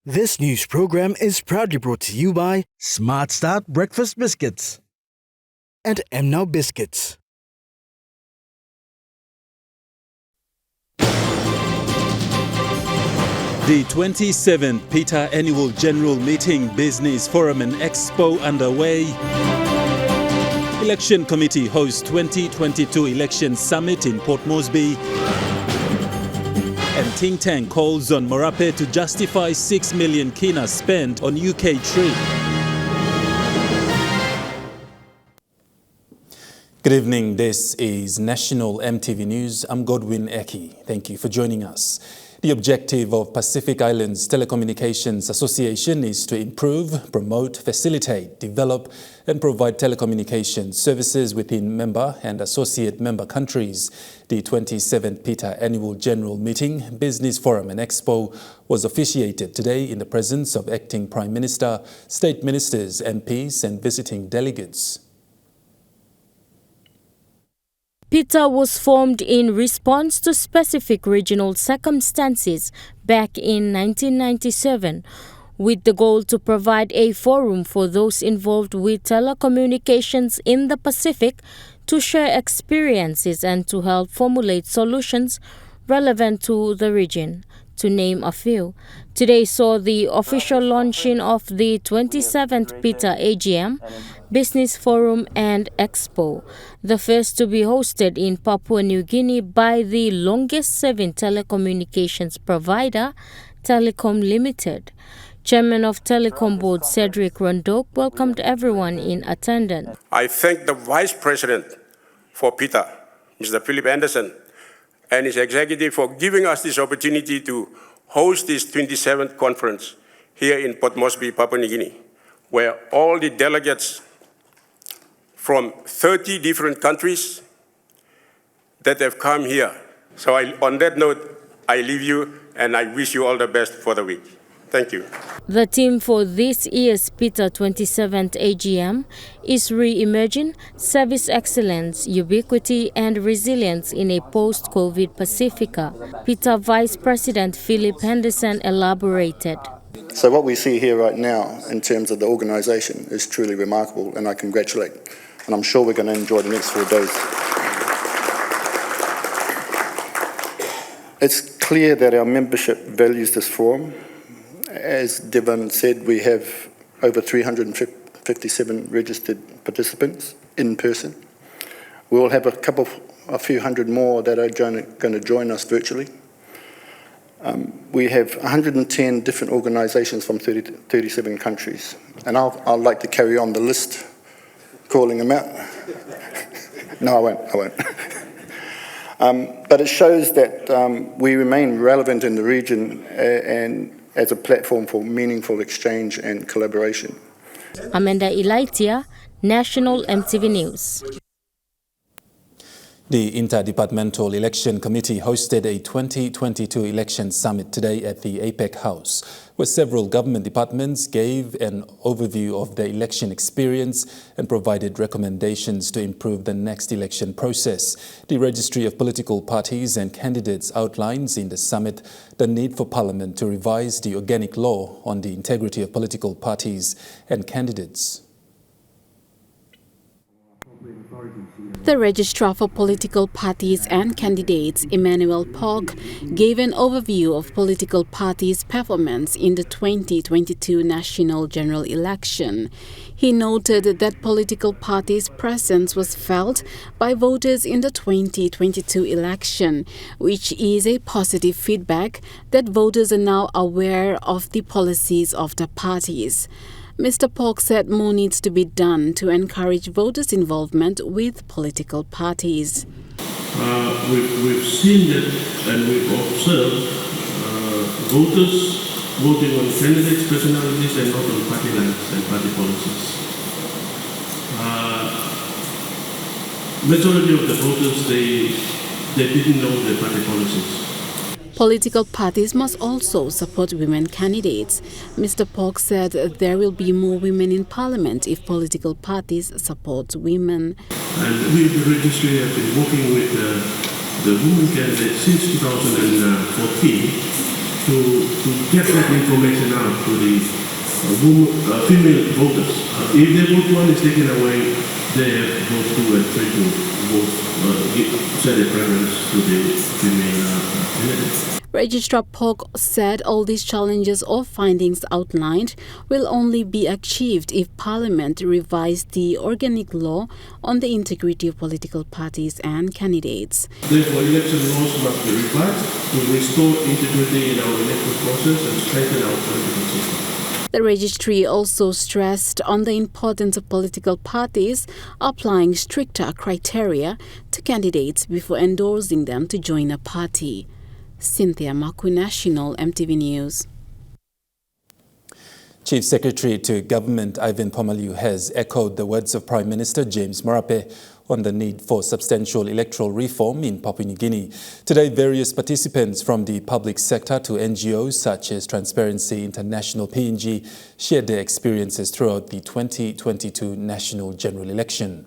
This news program is proudly brought to you by Smart Start Breakfast Biscuits and Now Biscuits. The 27th Peter Annual General Meeting, Business Forum and Expo underway. Election Committee hosts 2022 Election Summit in Port Moresby. And Tingtang calls on Morape to justify 6 million kina spent on UK trade. Good evening, this is National EMTV News. I'm Godwin Eki. Thank you for joining us. The objective of Pacific Islands Telecommunications Association is to improve, promote, facilitate, develop and provide telecommunications services within member and associate member countries. The 27th Peter Annual General Meeting, Business Forum and Expo was officiated today in the presence of Acting Prime Minister, State Ministers, MPs and visiting delegates. PITA was formed in response to specific regional circumstances back in 1997, with the goal to provide a forum for those involved with telecommunications in the Pacific to share experiences and to help formulate solutions relevant to the region. To name a few, today saw the official launching of the 27th PITA AGM, Business Forum and Expo, the first to be hosted in Papua New Guinea by the longest-serving telecommunications provider, Telecom Limited. Chairman of Telecom Board Cedric Rondoc welcomed everyone in attendance. I thank the Vice President for PITA, Mr. Philip Anderson, and his executive for giving us this opportunity to host this 27th conference here in Port Moresby, Papua New Guinea, where all the delegates from 30 different countries that have come here. So on that note, I leave you and I wish you all the best for the week. Thank you. The theme for this year's PITA 27th AGM is Re-emerging Service Excellence, Ubiquity and Resilience in a Post-COVID Pacifica. PITA Vice President Philip Henderson elaborated. So what we see here right now in terms of the organisation is truly remarkable, and I congratulate. And I'm sure we're going to enjoy the next 4 days. It's clear that our membership values this forum. As Devon said, we have over 357 registered participants in person. We will have a few hundred more that are going to join us virtually. We have 110 different organisations from 37 countries. And I'd like to carry on the list, calling them out. No, I won't. But it shows that we remain relevant in the region and as a platform for meaningful exchange and collaboration. Amanda Ilaitia, National EMTV News. The Interdepartmental Election Committee hosted a 2022 election summit today at the APEC House, where several government departments gave an overview of the election experience and provided recommendations to improve the next election process. The Registry of Political Parties and Candidates outlines in the summit the need for Parliament to revise the organic law on the integrity of political parties and candidates. The Registrar for Political Parties and Candidates, Emmanuel Pog, gave an overview of political parties' performance in the 2022 National General Election. He noted that political parties' presence was felt by voters in the 2022 election, which is a positive feedback that voters are now aware of the policies of the parties. Mr. Polk said more needs to be done to encourage voters' involvement with political parties. We've seen that and we've observed voters voting on candidates' personalities and not on party lines and party policies. Majority of the voters, they didn't know the party policies. Political parties must also support women candidates. Mr. Polk said there will be more women in Parliament if political parties support women. And we, the registry, have been working with the women candidates since 2014 to get that information out to the female voters. If their vote one is taken away, they have vote 2 and 3 to vote, set a preference to the female candidate. Registrar Pog said all these challenges or findings outlined will only be achieved if Parliament revised the organic law on the integrity of political parties and candidates. Therefore, election laws must be revised to restore integrity in our electoral process and strengthen our political system. The registry also stressed on the importance of political parties applying stricter criteria to candidates before endorsing them to join a party. Cynthia Maku, National EMTV News. Chief Secretary to Government Ivan Pomaliu has echoed the words of Prime Minister James Marape on the need for substantial electoral reform in Papua New Guinea. Today, various participants from the public sector to NGOs such as Transparency International PNG shared their experiences throughout the 2022 National General Election.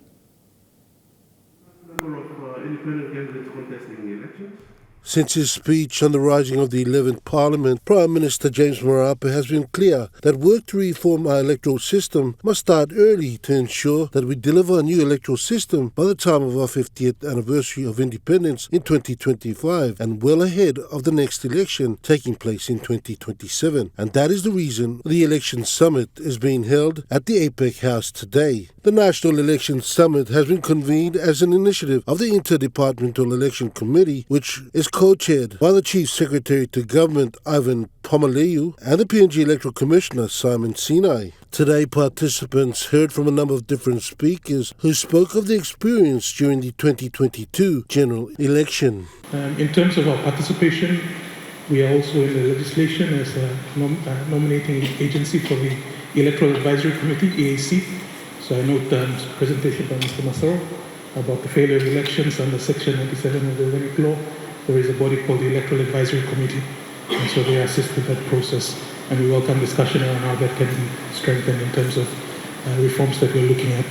Since his speech on the rising of the 11th Parliament, Prime Minister James Marape has been clear that work to reform our electoral system must start early to ensure that we deliver a new electoral system by the time of our 50th anniversary of independence in 2025 and well ahead of the next election taking place in 2027. And that is the reason the Election Summit is being held at the APEC House today. The National Election Summit has been convened as an initiative of the Interdepartmental Election Committee, which is co-chaired by the Chief Secretary to Government Ivan Pomaliu and the PNG Electoral Commissioner Simon Sinai. Today, participants heard from a number of different speakers who spoke of the experience during the 2022 general election. In terms of our participation, we are also in the legislation as a nominating agency for the Electoral Advisory Committee, EAC. So I note the presentation by Mr. Masaro about the failure of elections under Section 97 of the Organic Law. There is a body called the Electoral Advisory Committee, and so they assist with that process. And we welcome discussion on how that can be strengthened in terms of reforms that we're looking at.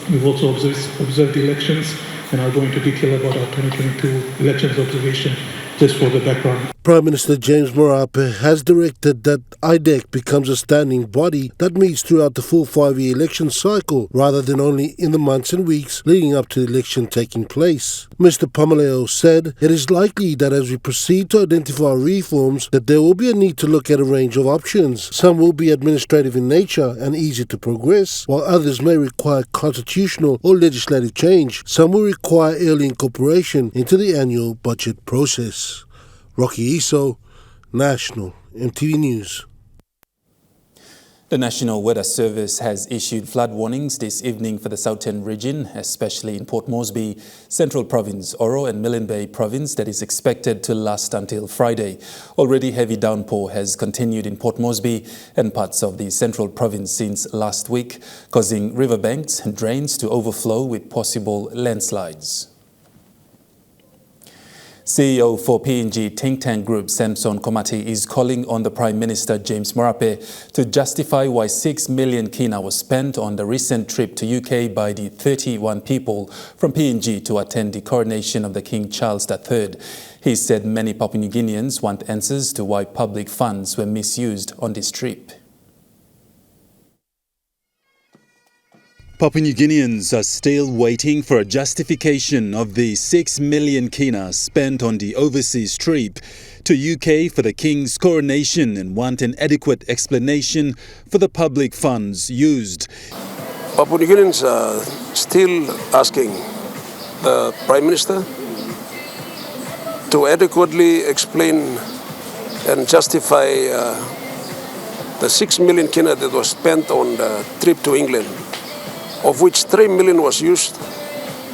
We've also observed the elections, and I'll go into detail about our 2022 elections observation just for the background. Prime Minister James Marape has directed that IDEC becomes a standing body that meets throughout the full 5-year election cycle rather than only in the months and weeks leading up to the election taking place. Mr. Pomaliu said it is likely that as we proceed to identify reforms that there will be a need to look at a range of options. Some will be administrative in nature and easy to progress, while others may require constitutional or legislative change. Some will require early incorporation into the annual budget process. Rocky Iso, National EMTV News. The National Weather Service has issued flood warnings this evening for the southern region, especially in Port Moresby, Central Province, Oro and Milne Bay Province, that is expected to last until Friday. Already heavy downpour has continued in Port Moresby and parts of the Central Province since last week, causing riverbanks and drains to overflow with possible landslides. CEO for PNG Tingtang Group Samson Komati is calling on the Prime Minister James Marape to justify why 6 million kina was spent on the recent trip to UK by the 31 people from PNG to attend the coronation of the King Charles III. He said many Papua New Guineans want answers to why public funds were misused on this trip. Papua New Guineans are still waiting for a justification of the 6 million kina spent on the overseas trip to UK for the King's coronation and want an adequate explanation for the public funds used. Papua New Guineans are still asking the Prime Minister to adequately explain and justify the 6 million kina that was spent on the trip to England, of which 3 million was used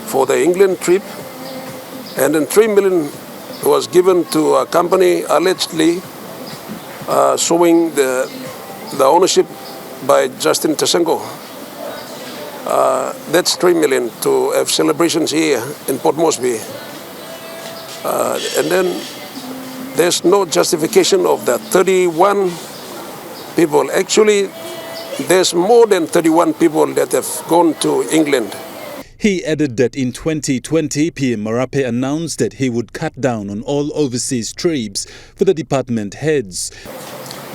for the England trip, and then 3 million was given to a company allegedly showing the ownership by Justin Tasengo. That's 3 million to have celebrations here in Port Moresby. And then there's no justification of the 31 people. Actually, there's more than 31 people that have gone to England. He added that in 2020, PM Marape announced that he would cut down on all overseas trips for the department heads.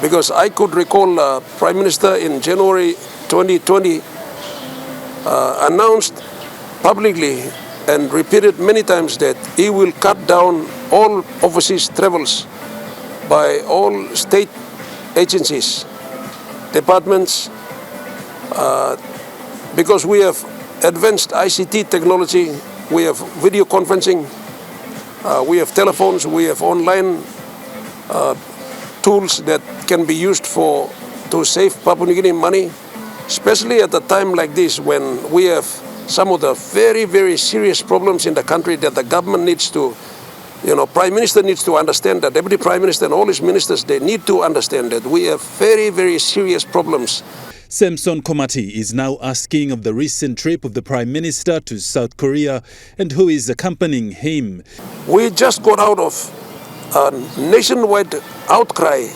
Because I could recall Prime Minister in January 2020 announced publicly and repeated many times that he will cut down all overseas travels by all state agencies, departments, because we have advanced ICT technology, we have video conferencing, we have telephones, we have online tools that can be used to save Papua New Guinea money, especially at a time like this when we have some of the very, very serious problems in the country that the government needs to, Prime Minister needs to understand, that Deputy Prime Minister and all his ministers, they need to understand that we have very, very serious problems. Samson Komati is now asking of the recent trip of the Prime Minister to South Korea and who is accompanying him. We just got out of a nationwide outcry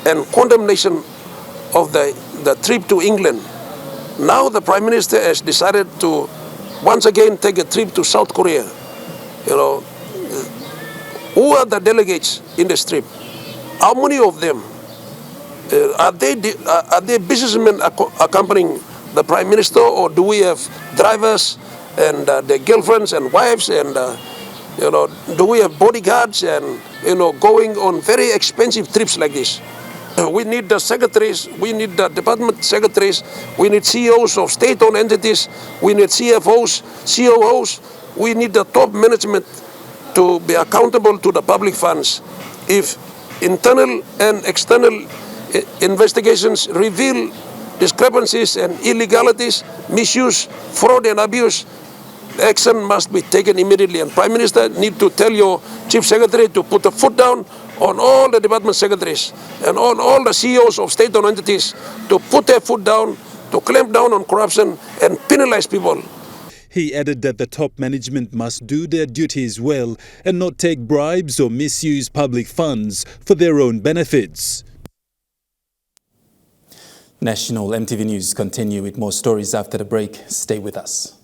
and condemnation of the trip to England. Now the Prime Minister has decided to once again take a trip to South Korea. Who are the delegates in this trip? How many of them? Are they businessmen accompanying the Prime Minister, or do we have drivers and their girlfriends and wives, and do we have bodyguards and going on very expensive trips like this? We need the secretaries, we need the department secretaries, we need CEOs of state-owned entities, we need CFOs, COOs, we need the top management to be accountable to the public funds. If internal and external investigations reveal discrepancies and illegalities, misuse, fraud and abuse, action must be taken immediately. And Prime Minister need to tell your Chief Secretary to put a foot down on all the department secretaries and on all the CEOs of state-owned entities to put their foot down, to clamp down on corruption and penalize people. He added that the top management must do their duties well and not take bribes or misuse public funds for their own benefits. National EMTV News continue with more stories after the break. Stay with us.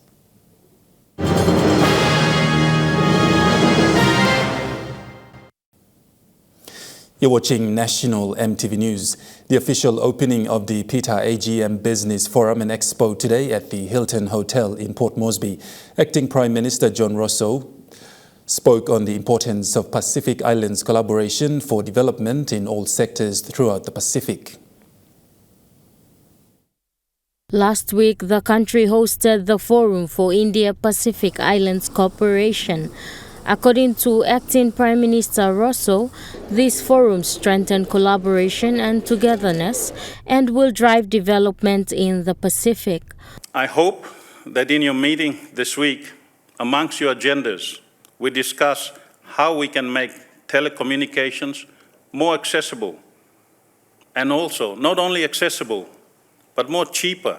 You're watching National EMTV News. The official opening of the PETA AGM Business Forum and Expo today at the Hilton Hotel in Port Moresby. Acting Prime Minister John Rosso spoke on the importance of Pacific Islands collaboration for development in all sectors throughout the Pacific. Last week, the country hosted the Forum for India-Pacific Islands Cooperation. According to Acting Prime Minister Rosso, this forum strengthened collaboration and togetherness and will drive development in the Pacific. I hope that in your meeting this week, amongst your agendas, we discuss how we can make telecommunications more accessible, and also not only accessible, but more cheaper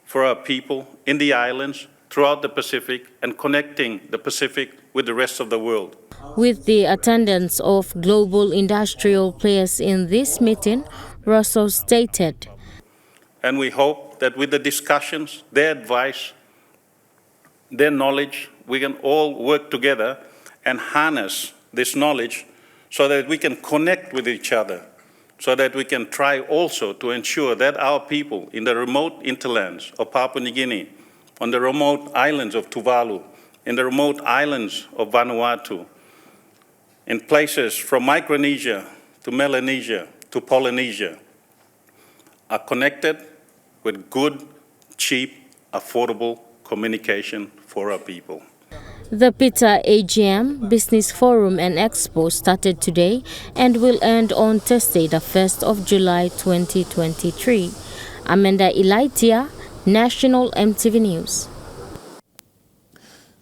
for our people in the islands, throughout the Pacific, and connecting the Pacific with the rest of the world. With the attendance of global industrial players in this meeting, Rosso stated, and we hope that with the discussions, their advice, their knowledge, we can all work together and harness this knowledge so that we can connect with each other, so that we can try also to ensure that our people in the remote hinterlands of Papua New Guinea, on the remote islands of Tuvalu, in the remote islands of Vanuatu, in places from Micronesia to Melanesia to Polynesia, are connected with good, cheap, affordable communication for our people. The PETA AGM Business Forum and Expo started today and will end on Thursday, the 1st of July 2023. Amanda Ilaitia, National EMTV News.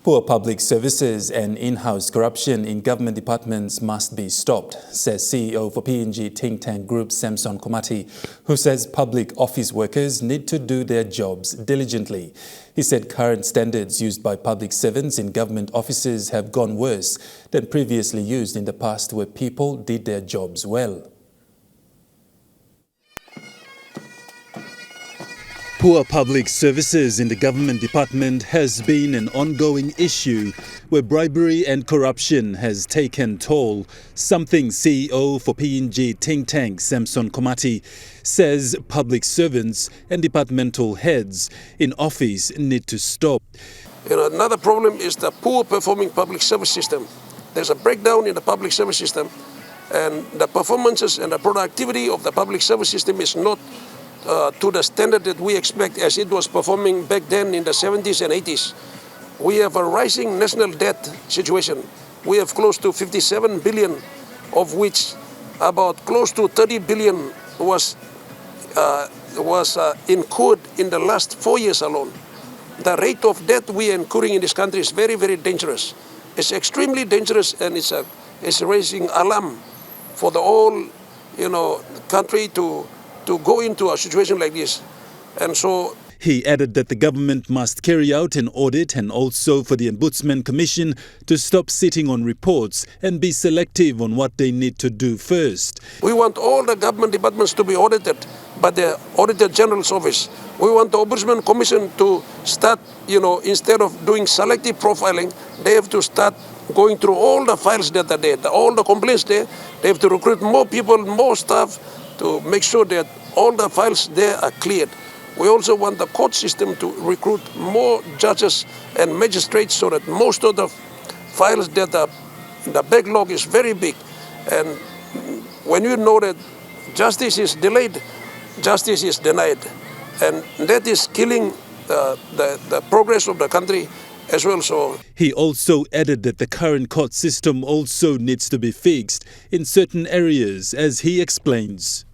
Poor public services and in-house corruption in government departments must be stopped, says CEO for PNG Tingtang Group Samson Komati, who says public office workers need to do their jobs diligently. He said current standards used by public servants in government offices have gone worse than previously used in the past, where people did their jobs well. Poor public services in the government department has been an ongoing issue where bribery and corruption has taken toll, something CEO for PNG Tingtang Samson Komati says public servants and departmental heads in office need to stop. Another problem is the poor performing public service system. There's a breakdown in the public service system, and the performances and the productivity of the public service system is not to the standard that we expect as it was performing back then in the 70s and 80s. We have a rising national debt situation. We have close to 57 billion, of which about close to 30 billion was incurred in the last 4 years alone. The rate of debt we are incurring in this country is very, very dangerous. It's extremely dangerous, and it's raising alarm for the whole, country to go into a situation like this. And so he added that the government must carry out an audit and also for the Ombudsman Commission to stop sitting on reports and be selective on what they need to do first. We want all the government departments to be audited by the Auditor General's office. We want the Ombudsman Commission to start, instead of doing selective profiling, they have to start going through all the files that are there, all the complaints there. They have to recruit more people, more staff to make sure that all the files there are cleared. We also want the court system to recruit more judges and magistrates so that most of the files that are the backlog is very big. And when you know that justice is delayed, justice is denied. And that is killing the progress of the country as well. So he also added that the current court system also needs to be fixed in certain areas, as he explains.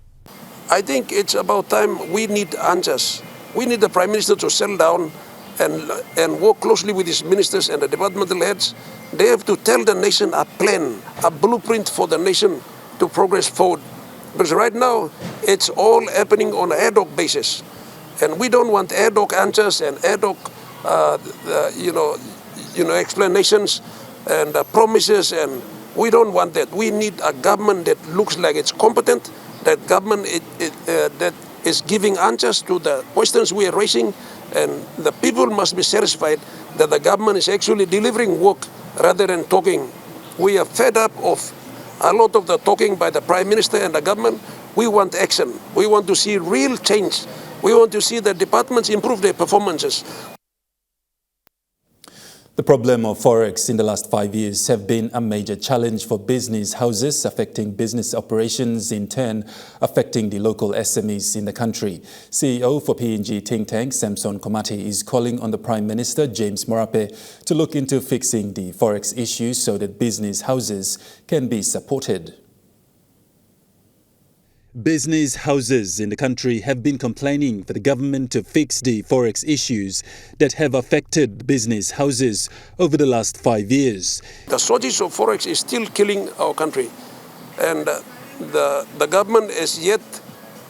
I think it's about time we need answers. We need the Prime Minister to settle down and work closely with his ministers and the departmental heads. They have to tell the nation a plan, a blueprint for the nation to progress forward. Because right now, it's all happening on an ad hoc basis. And we don't want ad hoc answers and ad hoc, explanations and promises, and we don't want that. We need a government that looks like it's competent, that government that is giving answers to the questions we are raising, and the people must be satisfied that the government is actually delivering work rather than talking. We are fed up of a lot of the talking by the Prime Minister and the government. We want action. We want to see real change. We want to see the departments improve their performances. The problem of Forex in the last 5 years have been a major challenge for business houses, affecting business operations, in turn affecting the local SMEs in the country. CEO for PNG Tingtang, Samson Komati, is calling on the Prime Minister, James Marape, to look into fixing the Forex issue so that business houses can be supported. Business houses in the country have been complaining for the government to fix the Forex issues that have affected business houses over the last 5 years. The shortage of Forex is still killing our country, and the government is yet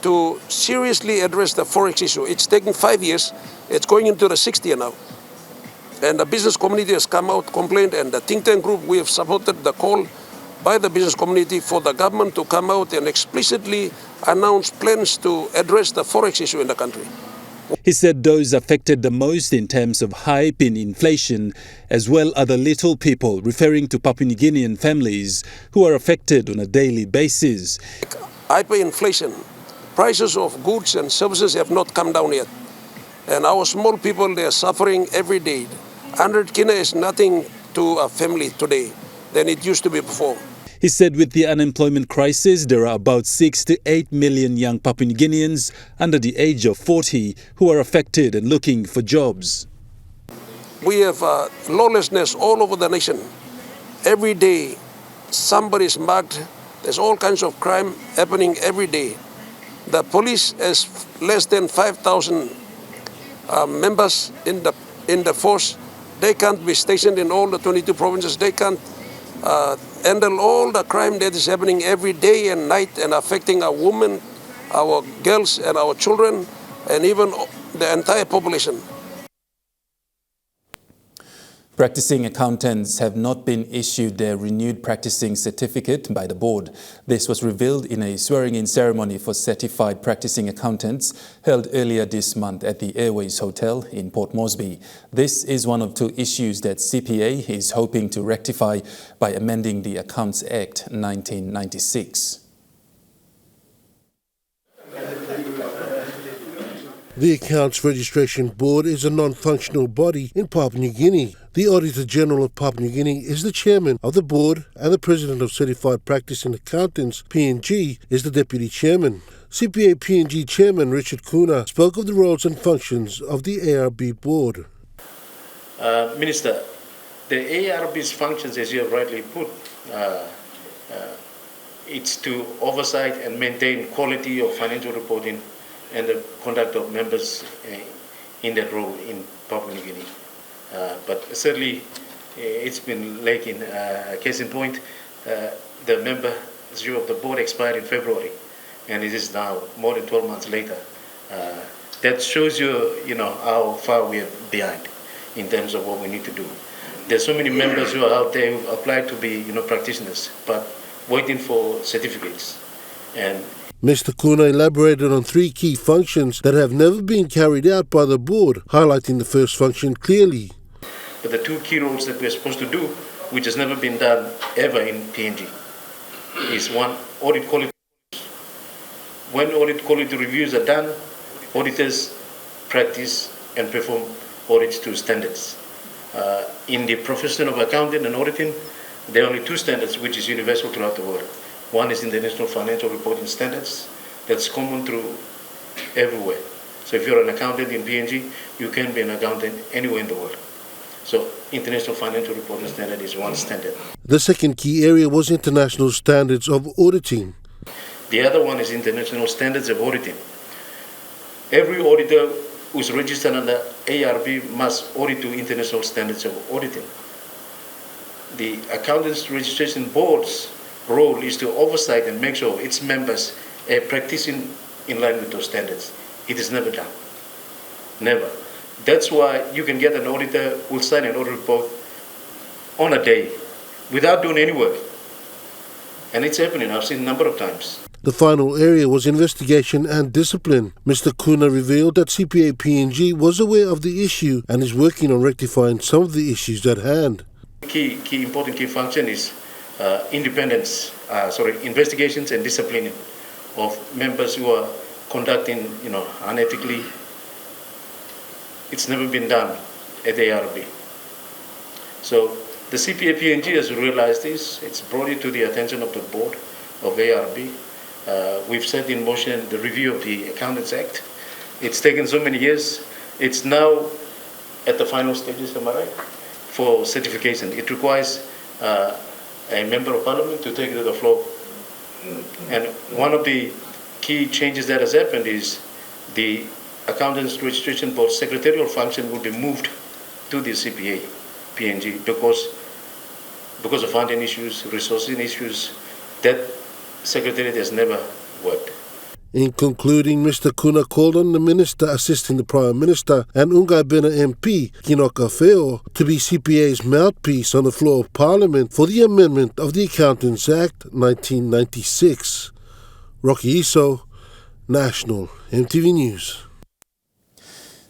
to seriously address the Forex issue. It's taking 5 years. It's going into the 6th year now. And the business community has come out, complained, and the Tingtang Group, we have supported the call by the business community for the government to come out and explicitly announce plans to address the Forex issue in the country. He said those affected the most in terms of hype in inflation, as well are the little people, referring to Papua New Guinean families who are affected on a daily basis. Hyperinflation, prices of goods and services have not come down yet. And our small people, they are suffering every day. 100 kina is nothing to a family today than it used to be before. He said with the unemployment crisis, there are about 6 to 8 million young Papua New Guineans under the age of 40 who are affected and looking for jobs. We have lawlessness all over the nation. Every day, somebody is mugged. There's all kinds of crime happening every day. The police has less than 5,000 members in the force. They can't be stationed in all the 22 provinces. They can't handle all the crime that is happening every day and night and affecting our women, our girls and our children, and even the entire population. Practicing accountants have not been issued their renewed practicing certificate by the board. This was revealed in a swearing-in ceremony for certified practicing accountants held earlier this month at the Airways Hotel in Port Moresby. This is one of two issues that CPA is hoping to rectify by amending the Accounts Act 1996. The Accounts Registration Board is a non-functional body in Papua New Guinea. The Auditor General of Papua New Guinea is the chairman of the board and the president of Certified Practicing Accountants, PNG, is the deputy chairman. CPA PNG chairman Richard Kuna spoke of the roles and functions of the ARB board. Minister, the ARB's functions, as you have rightly put, it's to oversight and maintain quality of financial reporting and the conduct of members in that role in Papua New Guinea. But certainly it's been lacking. Case in point, the membership of the board expired in February, and it is now more than 12 months later. That shows you, how far we are behind in terms of what we need to do. There's so many members who are out there who applied to be, practitioners, but waiting for certificates. And Mr. Kuna elaborated on three key functions that have never been carried out by the board, highlighting the first function clearly. But the two key roles that we're supposed to do, which has never been done ever in PNG, is one, audit quality. When audit quality reviews are done, auditors practice and perform audits to standards. In the profession of accounting and auditing, there are only two standards which is universal throughout the world. One is International Financial Reporting Standards, that's common through everywhere. So if you're an accountant in PNG, you can be an accountant anywhere in the world. So International Financial Reporting Standard is one standard. The second key area was international standards of auditing. The other one is International Standards of Auditing. Every auditor who's registered under ARB must audit to International Standards of Auditing. The Accountants Registration Board's role is to oversight and make sure its members are practicing in line with those standards. It is never done. Never. That's why you can get an auditor who will sign an audit report on a day without doing any work. And it's happening. I've seen a number of times. The final area was investigation and discipline. Mr. Kuna revealed that CPA PNG was aware of the issue and is working on rectifying some of the issues at hand. Important key function is investigations and disciplining of members who are conducting, unethically. It's never been done at the ARB. So the CPA PNG has realized this. It's brought it to the attention of the board of ARB. We've set in motion the review of the Accountants Act. It's taken so many years. It's now at the final stages, am I right, for certification. It requires a member of parliament to take it to the floor. And one of the key changes that has happened is the Accountants Registration Board secretarial function will be moved to the CPA PNG because of funding issues, resourcing issues. That secretariat has never worked. In concluding, Mr. Kuna called on the Minister assisting the Prime Minister and Ungai Bena MP, Kinoka Feo, to be CPA's mouthpiece on the floor of Parliament for the amendment of the Accountants Act 1996. Rocky Iso, National EMTV News.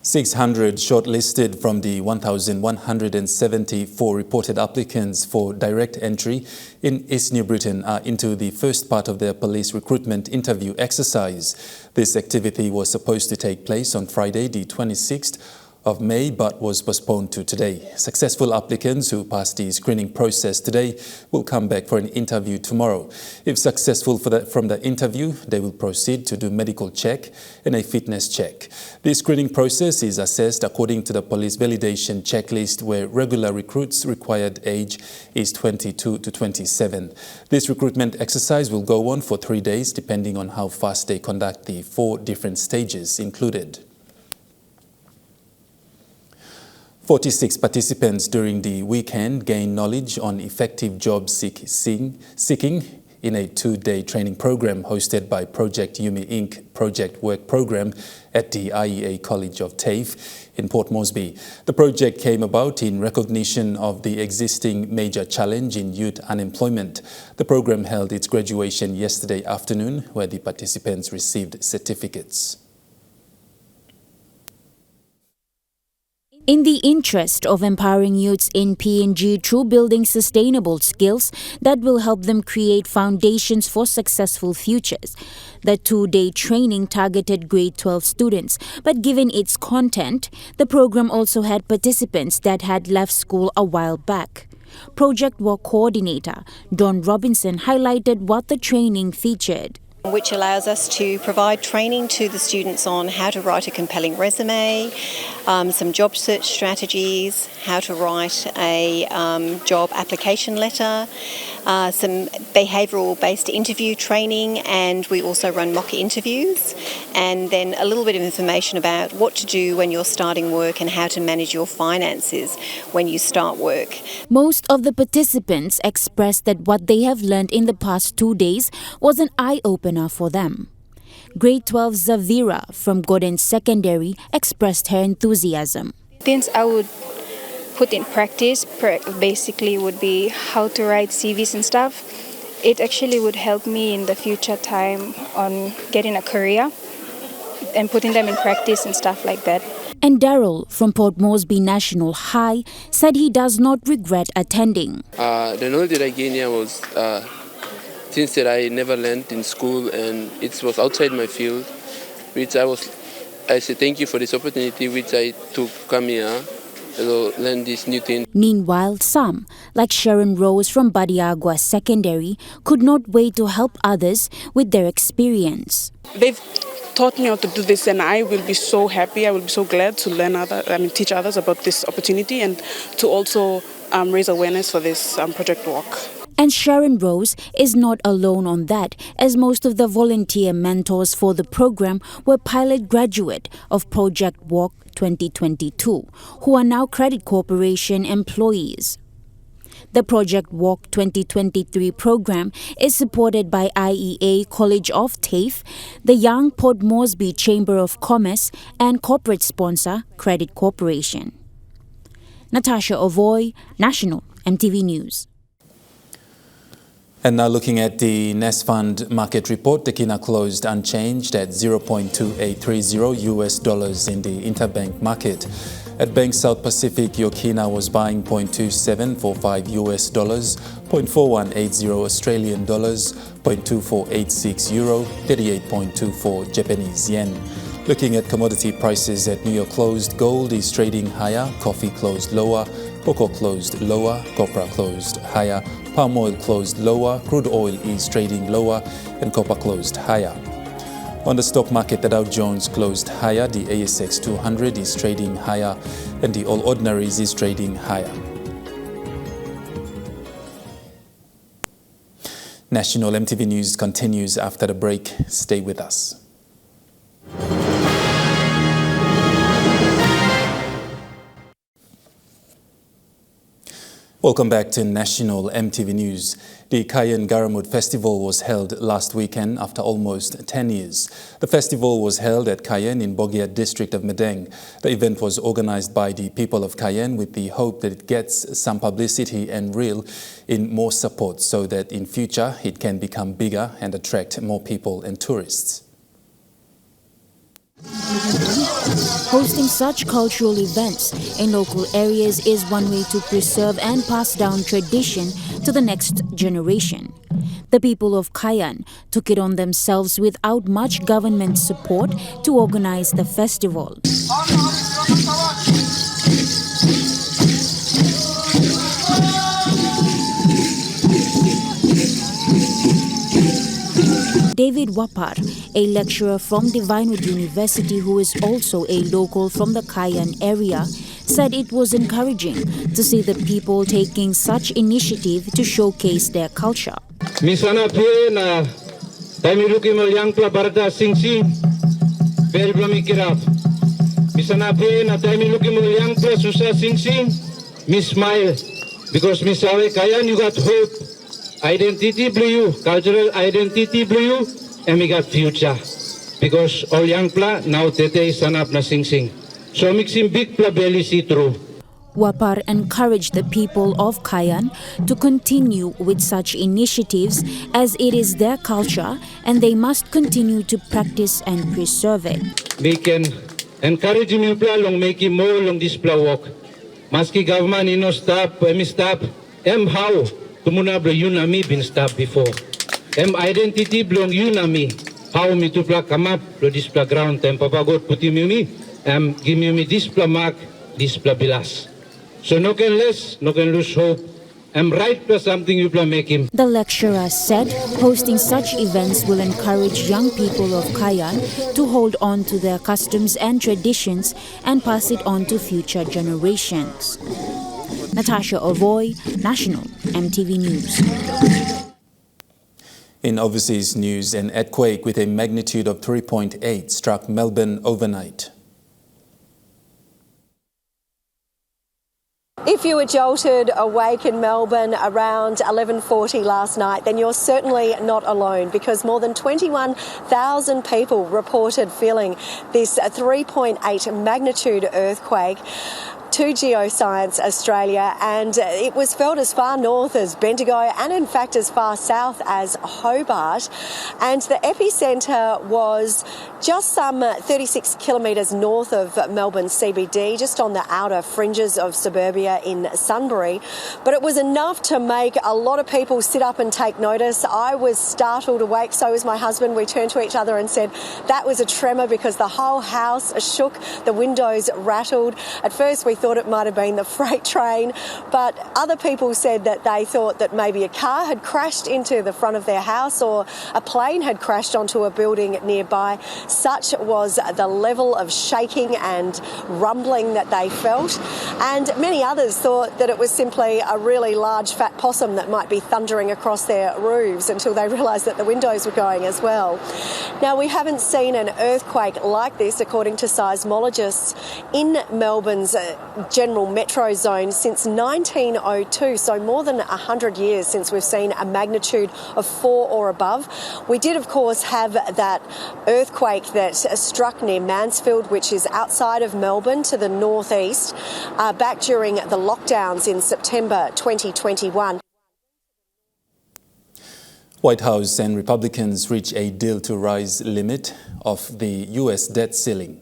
600 shortlisted from the 1,174 reported applicants for direct entry in East New Britain are into the first part of their police recruitment interview exercise. This activity was supposed to take place on Friday, the 26th of May, but was postponed to today. Successful applicants who passed the screening process today will come back for an interview tomorrow. If successful from the interview, they will proceed to do medical check and a fitness check. The screening process is assessed according to the police validation checklist, where regular recruits' required age is 22 to 27. This recruitment exercise will go on for 3 days, depending on how fast they conduct the 4 different stages included. 46 participants during the weekend gained knowledge on effective job seeking in a 2-day training program hosted by Project Yumi Inc. Project Work Program at the IEA College of TAFE in Port Moresby. The project came about in recognition of the existing major challenge in youth unemployment. The program held its graduation yesterday afternoon, where the participants received certificates. In the interest of empowering youths in PNG through building sustainable skills that will help them create foundations for successful futures, the 2-day training targeted grade 12 students, but given its content, the program also had participants that had left school a while back. Project Work Coordinator Don Robinson highlighted what the training featured, which allows us to provide training to the students on how to write a compelling resume, some job search strategies, how to write a job application letter, some behavioural-based interview training, and we also run mock interviews, and then a little bit of information about what to do when you're starting work and how to manage your finances when you start work. Most of the participants expressed that what they have learned in the past 2 days was an eye-opener for them. Grade 12 Zavira from Gordon Secondary expressed her enthusiasm. Things I would put in practice basically would be how to write CVs and stuff. It actually would help me in the future time on getting a career and putting them in practice and stuff like that. And Daryl from Port Moresby National High said he does not regret attending. The knowledge that I gained here was things that I never learned in school, and it was outside my field, which I say thank you for this opportunity which I took to come here to learn this new thing. Meanwhile, some, like Sharon Rose from Badiagua Secondary, could not wait to help others with their experience. They've taught me how to do this, and I will be so happy, I will be so glad to teach others about this opportunity and to also raise awareness for this Project Walk. And Sharon Rose is not alone on that, as most of the volunteer mentors for the program were pilot graduate of Project Walk 2022, who are now Credit Corporation employees. The Project Walk 2023 program is supported by IEA College of TAFE, the Young Port Moresby Chamber of Commerce, and corporate sponsor Credit Corporation. Natasha Ovoy, National EMTV News. And now looking at the Nest Fund market report, the kina closed unchanged at $0.2830 US dollars in the interbank market. At Bank South Pacific, your kina was buying $0.2745 US dollars, $0.4180 Australian dollars, $0.2486 euro, 38.24 Japanese yen. Looking at commodity prices at New York closed, gold is trading higher, coffee closed lower, cocoa closed lower, copra closed higher, palm oil closed lower, crude oil is trading lower, and copper closed higher. On the stock market, the Dow Jones closed higher, the ASX 200 is trading higher, and the All Ordinaries is trading higher. National EMTV News continues after the break. Stay with us. Welcome back to National EMTV News. The Kayan Garamut Festival was held last weekend after almost 10 years. The festival was held at Kayan in Bogia district of Madang. The event was organized by the people of Kayan with the hope that it gets some publicity and reel in more support so that in future it can become bigger and attract more people and tourists. Hosting such cultural events in local areas is one way to preserve and pass down tradition to the next generation. The people of Kayan took it on themselves without much government support to organize the festival. David Wapar, a lecturer from Divinewood University who is also a local from the Kayan area, said it was encouraging to see the people taking such initiative to showcase their culture. Misana pie na taimiruki malyang pla barda singsi very blamikirap. Misana pie na taimiruki malyang pla susa singsi Miss Smile because Miss Awe Kayan you got hope identity blue, cultural identity blue, and we got future. Because all young pla now tete sanap na sing-sing. So mixing big pla belly see through. Wapar encouraged the people of Kayan to continue with such initiatives as it is their culture and they must continue to practice and preserve it. We can encourage you long make more long this pla walk. Maski government stop, how tumunablo yun ami been stopped before. Identity blong yun ami. How me to pla come up lo this pla ground time papagot puti mi give me this pla mark, this pla bilas. So no can less, no can lose hope. Right plus something you plan make him. The lecturer said hosting such events will encourage young people of Kayan to hold on to their customs and traditions and pass it on to future generations. Natasha Ovoy, National EMTV News. In overseas news, an earthquake with a magnitude of 3.8 struck Melbourne overnight. If you were jolted awake in Melbourne around 11:40 last night, then you're certainly not alone because more than 21,000 people reported feeling this 3.8 magnitude earthquake to Geoscience Australia, and it was felt as far north as Bendigo and in fact as far south as Hobart, and the epicentre was just some 36 kilometres north of Melbourne CBD, just on the outer fringes of suburbia in Sunbury, but it was enough to make a lot of people sit up and take notice. I was startled awake, so was my husband. We turned to each other and said that was a tremor because the whole house shook, the windows rattled. At first we thought it might have been the freight train, but other people said that they thought that maybe a car had crashed into the front of their house or a plane had crashed onto a building nearby. Such was the level of shaking and rumbling that they felt, and many others thought that it was simply a really large fat possum that might be thundering across their roofs until they realised that the windows were going as well. Now, we haven't seen an earthquake like this, according to seismologists, in Melbourne's general metro zone since 1902, so more than 100 years since we've seen a magnitude of 4 or above. We did, of course, have that earthquake that struck near Mansfield, which is outside of Melbourne to the northeast, back during the lockdowns in September 2021. White House and Republicans reach a deal to rise limit of the U.S. debt ceiling.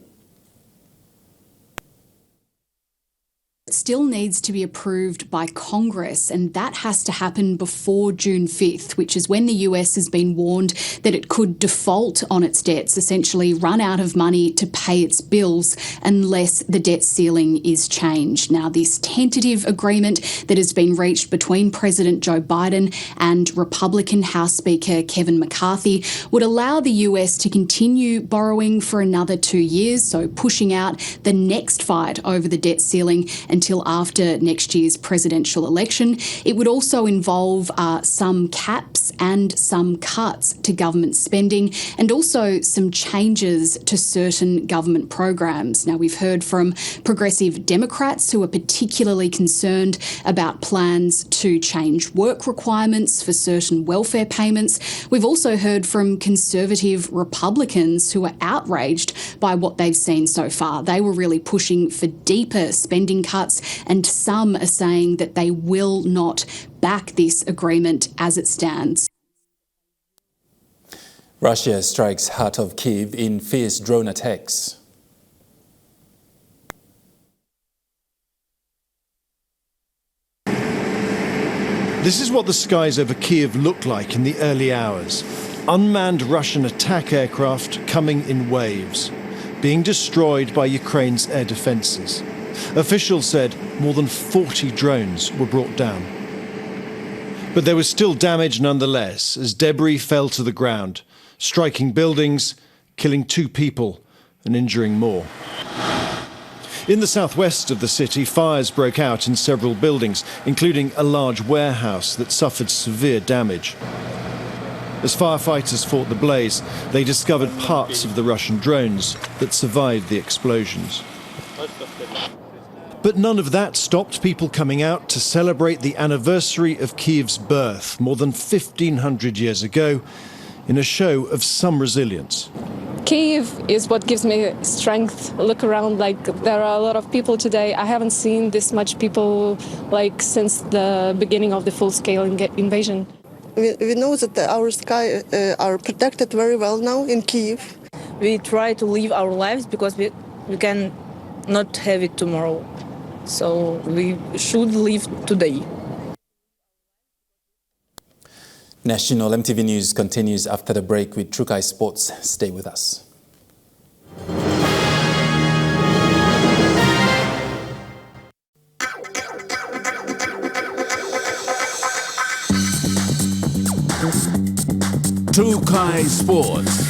It still needs to be approved by Congress, and that has to happen before June 5th, which is when the US has been warned that it could default on its debts, essentially run out of money to pay its bills unless the debt ceiling is changed. Now, this tentative agreement that has been reached between President Joe Biden and Republican House Speaker Kevin McCarthy would allow the US to continue borrowing for another 2 years, so pushing out the next fight over the debt ceiling until after next year's presidential election. It would also involve some caps and some cuts to government spending and also some changes to certain government programs. Now, we've heard from progressive Democrats who are particularly concerned about plans to change work requirements for certain welfare payments. We've also heard from conservative Republicans who are outraged by what they've seen so far. They were really pushing for deeper spending cuts, and some are saying that they will not back this agreement as it stands. Russia strikes heart of Kyiv in fierce drone attacks. This is what the skies over Kyiv look like in the early hours. Unmanned Russian attack aircraft coming in waves, being destroyed by Ukraine's air defences. Officials said more than 40 drones were brought down. But there was still damage nonetheless as debris fell to the ground, striking buildings, killing 2 people and injuring more. In the southwest of the city, fires broke out in several buildings, including a large warehouse that suffered severe damage. As firefighters fought the blaze, they discovered parts of the Russian drones that survived the explosions. But none of that stopped people coming out to celebrate the anniversary of Kiev's birth more than 1,500 years ago in a show of some resilience. Kiev is what gives me strength. Look around, like there are a lot of people today. I haven't seen this much people like since the beginning of the full-scale invasion. We know that our sky are protected very well now in Kiev. We try to live our lives because we can not have it tomorrow. So we should live today. National MTV News continues after the break with Trukai Sports. Stay with us. Trukai Sports.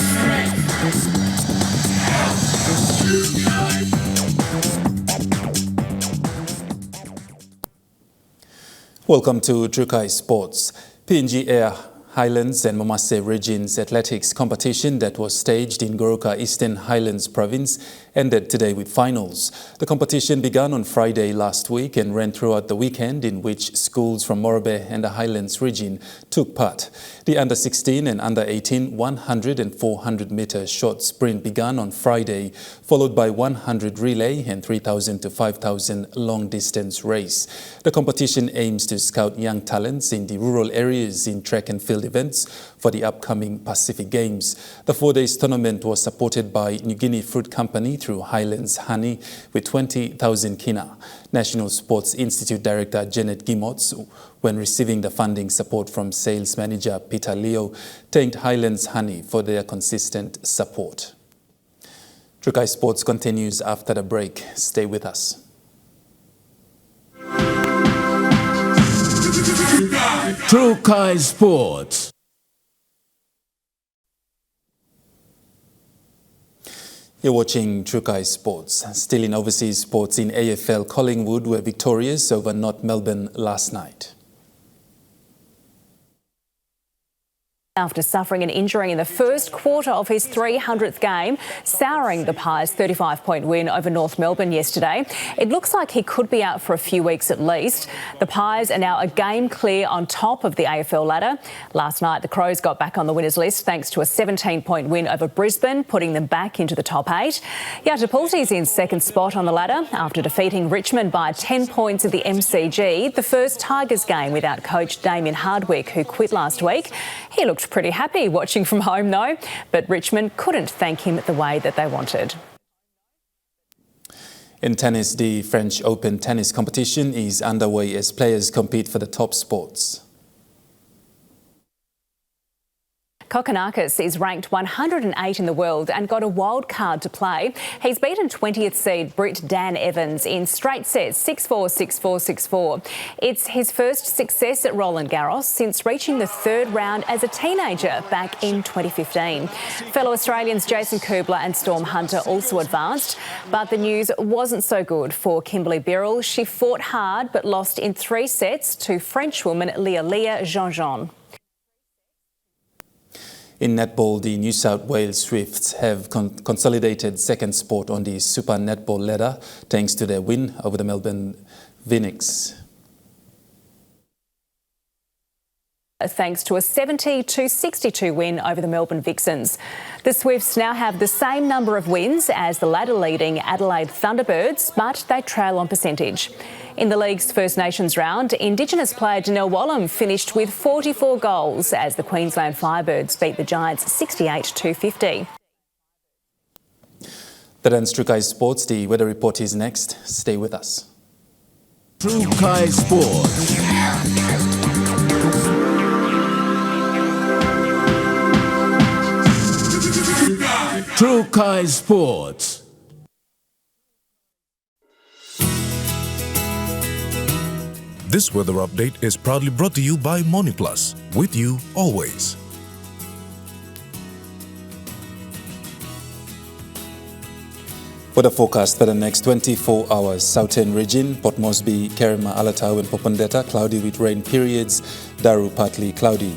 Welcome to Trukai Sports. PNG Air Highlands and Momase Regions Athletics competition that was staged in Goroka Eastern Highlands Province ended today with finals. The competition began on Friday last week and ran throughout the weekend, in which schools from Morobe and the Highlands region took part. The under-16 and under-18 100 and 400 meter short sprint began on Friday, followed by 100 relay and 3,000 to 5,000 long-distance race. The competition aims to scout young talents in the rural areas in track and field events for the upcoming Pacific Games. The 4-day tournament was supported by New Guinea Fruit Company through Highlands Honey with 20,000 kina. National Sports Institute Director Janet Gimots, when receiving the funding support from Sales Manager Peter Leo, thanked Highlands Honey for their consistent support. Trukai Sports continues after the break. Stay with us. Trukai Sports. You're watching Trukai Sports. Still in overseas sports, in AFL, Collingwood were victorious over North Melbourne last night. After suffering an injury in the first quarter of his 300th game, souring the Pies' 35-point win over North Melbourne yesterday. It looks like he could be out for a few weeks at least. The Pies are now a game clear on top of the AFL ladder. Last night, the Crows got back on the winners list thanks to a 17-point win over Brisbane, putting them back into the top 8. Yatapulti is in second spot on the ladder after defeating Richmond by 10 points at the MCG, the first Tigers game without coach Damien Hardwick, who quit last week. He looked pretty happy watching from home though, but Richmond couldn't thank him the way that they wanted. In tennis, the French Open tennis competition is underway as players compete for the top spots. Kokkinakis is ranked 108 in the world and got a wild card to play. He's beaten 20th seed Brit Dan Evans in straight sets, 6-4, 6-4, 6-4. It's his first success at Roland Garros since reaching the third round as a teenager back in 2015. Fellow Australians Jason Kubler and Storm Hunter also advanced, but the news wasn't so good for Kimberly Birrell. She fought hard but lost in 3 sets to Frenchwoman Leah Jean-Jean. In netball, the New South Wales Swifts have consolidated second spot on the Super Netball ladder thanks to their win over the Melbourne Phoenix. Thanks to a 70-62 win over the Melbourne Vixens. The Swifts now have the same number of wins as the ladder-leading Adelaide Thunderbirds, but they trail on percentage. In the league's First Nations round, Indigenous player Janelle Wallam finished with 44 goals as the Queensland Firebirds beat the Giants 68-50. That ends Trukai Sports. The weather report is next. Stay with us. Trukai Sports. Trukai Sports. This weather update is proudly brought to you by MoniPlus, with you always. Weather forecast for the next 24 hours. Southern region, Port Moresby, Kerema, Alatau and Popondetta, cloudy with rain periods. Daru, partly cloudy.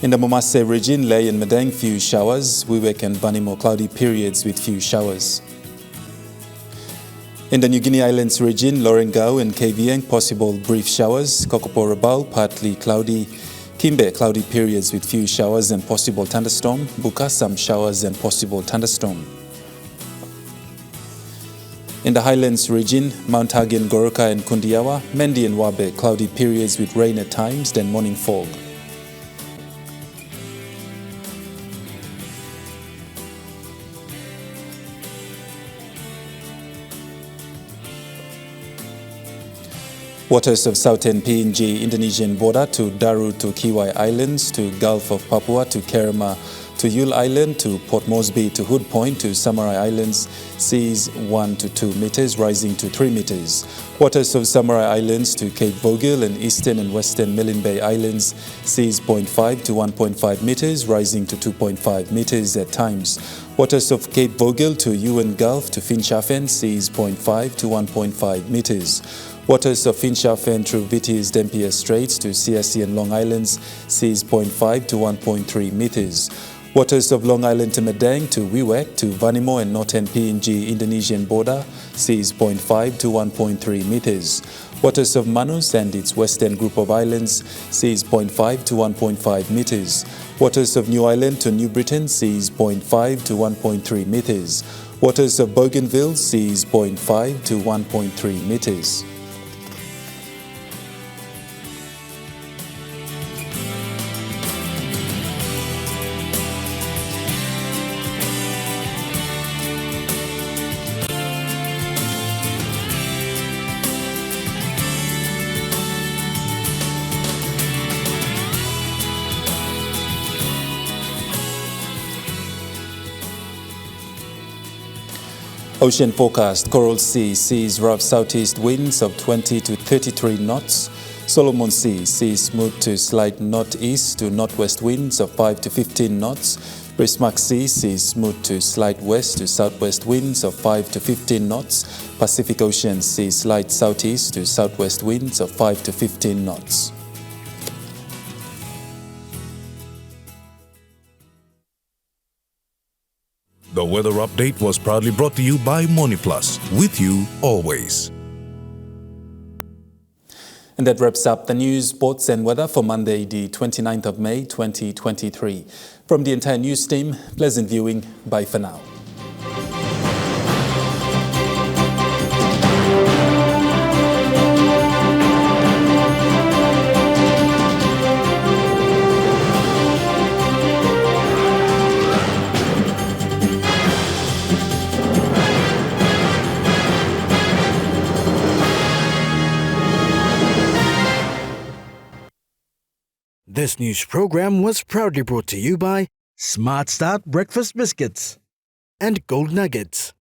In the Momase region, Lae and Madang, few showers. Wewak and Banimo, cloudy periods with few showers. In the New Guinea Islands region, Lorengau and KVN, possible brief showers. Kokopo Rabaul, partly cloudy. Kimbe, cloudy periods with few showers and possible thunderstorm. Buka, some showers and possible thunderstorm. In the Highlands region, Mount Hagen, Goroka and Kundiawa, Mendi and Wabe, cloudy periods with rain at times, then morning fog. Waters of southern PNG Indonesian border to Daru to Kiwai Islands to Gulf of Papua to Kerema to Yule Island to Port Moresby to Hood Point to Samurai Islands, seas 1 to 2 meters rising to 3 meters. Waters of Samurai Islands to Cape Vogel and eastern and western Milne Bay Islands, seas 0.5 to 1.5 meters rising to 2.5 meters at times. Waters of Cape Vogel to Ewan Gulf to Finschhafen, seas 0.5 to 1.5 meters. Waters of Finschhafen through Vitis Dampier Straits to CSC and Long Islands, seas 0.5 to 1.3 meters. Waters of Long Island to Madang to Wewak to Vanimo and northern PNG Indonesian border, seas 0.5 to 1.3 meters. Waters of Manus and its western group of islands, seas 0.5 to 1.5 meters. Waters of New Ireland to New Britain, seas 0.5 to 1.3 meters. Waters of Bougainville, seas 0.5 to 1.3 meters. Ocean forecast, Coral Sea sees rough southeast winds of 20 to 33 knots. Solomon Sea sees smooth to slight northeast to northwest winds of 5 to 15 knots. Bismarck Sea sees smooth to slight west to southwest winds of 5 to 15 knots. Pacific Ocean sees slight southeast to southwest winds of 5 to 15 knots. The weather update was proudly brought to you by MoneyPlus, with you always. And that wraps up the news, sports and weather for Monday, the 29th of May, 2023. From the entire news team, pleasant viewing. Bye for now. This news program was proudly brought to you by Smart Start Breakfast Biscuits and Gold Nuggets.